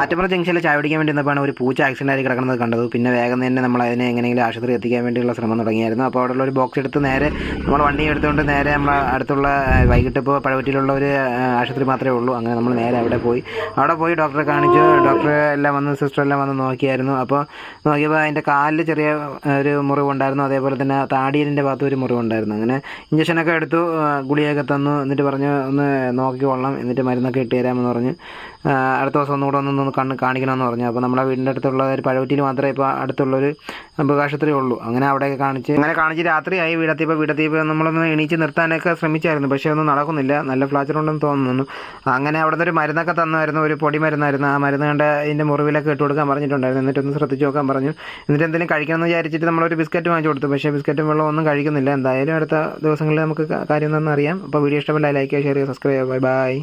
ആറ്റപ്പുറ ജംഗ്ഷനിൽ ചായ കുടിക്കാൻ വേണ്ടി നിന്നപ്പോഴാണ് ഒരു പൂച്ച ആക്സിഡൻ്റ് ആയി കിടക്കുന്നത് കണ്ടത്. പിന്നെ വേഗം തന്നെ നമ്മൾ അതിനെ എങ്ങനെയെങ്കിലും ആശുപത്രി എത്തിക്കാൻ വേണ്ടിയുള്ള ശ്രമം തുടങ്ങിയായിരുന്നു. അപ്പോൾ അവിടെയുള്ള ഒരു ബോക്സ് എടുത്ത് നേരെ നമ്മൾ വണ്ടി എടുത്തുകൊണ്ട് നേരെ നമ്മൾ അടുത്തുള്ള വൈകിട്ട് ഇപ്പോൾ പഴവറ്റിയിലുള്ള ഒരു ആശുപത്രി മാത്രമേ ഉള്ളൂ. അങ്ങനെ നമ്മൾ നേരെ അവിടെ പോയി ഡോക്ടറെ കാണിച്ചു. ഡോക്ടർ എല്ലാം വന്ന് സിസ്റ്റർ എല്ലാം വന്ന് നോക്കിയായിരുന്നു. അപ്പോൾ നോക്കിയപ്പോൾ അതിൻ്റെ കാലിൽ ചെറിയ ഒരു മുറിവുണ്ടായിരുന്നു. അതേപോലെ തന്നെ താടിയലിൻ്റെ ഭാഗത്ത് ഒരു മുറിവുണ്ടായിരുന്നു. അങ്ങനെ ഇഞ്ചക്ഷനൊക്കെ എടുത്തു, ഗുളിയൊക്കെ തന്നു. എന്നിട്ട് പറഞ്ഞു ഒന്ന് നോക്കിക്കൊള്ളാം, എന്നിട്ട് മരുന്നൊക്കെ ഇട്ട് തരാമെന്ന് പറഞ്ഞു. അടുത്ത ദിവസം ഒന്നുകൂടെ ഒന്ന് കണ്ണ് കാണിക്കണമെന്ന് പറഞ്ഞു. അപ്പോൾ നമ്മുടെ വീടിൻ്റെ അടുത്തുള്ള ഒരു പഴവറ്റിയിൽ മാത്രമേ ഇപ്പോൾ അടുത്തുള്ളൊരു മൃഗാശുപത്രി ഉള്ളൂ. അങ്ങനെ അവിടെയൊക്കെ കാണിച്ച് രാത്രിയായി. വീടെത്തിയപ്പോൾ നമ്മളൊന്ന് എണീച്ച് നിർത്താനൊക്കെ ശ്രമിച്ചായിരുന്നു. പക്ഷേ ഒന്നും നടക്കുന്നില്ല. നല്ല ഫ്ലാച്ചർ ഉണ്ടെന്ന് തോന്നുന്നു. അങ്ങനെ അവിടെ നിന്ന് ഒരു മരുന്നൊക്കെ തന്നായിരുന്നു, ഒരു പൊടി മരുന്നായിരുന്നു. ആ മരുന്ന് കണ്ട് ഇതിൻ്റെ മുറിവിലൊക്കെ ഇട്ട് കൊടുക്കാൻ പറഞ്ഞിട്ടുണ്ടായിരുന്നു. എന്നിട്ടൊന്ന് ശ്രദ്ധിച്ച് നോക്കാൻ പറഞ്ഞു. എന്നിട്ട് എന്തെങ്കിലും കഴിക്കണമെന്ന് വിചാരിച്ചിട്ട് നമ്മളൊരു ബിസ്ക്കറ്റ് വാങ്ങിച്ചു കൊടുത്തു. പക്ഷേ ബിസ്ക്കറ്റും വെള്ളം ഒന്നും കഴിക്കുന്നില്ല. എന്തായാലും അടുത്ത ദിവസങ്ങളിൽ നമുക്ക് കാര്യം എന്താണെന്ന് അറിയാം. അപ്പോൾ വീഡിയോ ഇഷ്ടപ്പെട്ടാൽ ലൈക്ക് ചെയ്യുക, ഷെയർ ചെയ്യുക, സബ്സ്ക്രൈബ് ചെയ്യുക. ബൈ.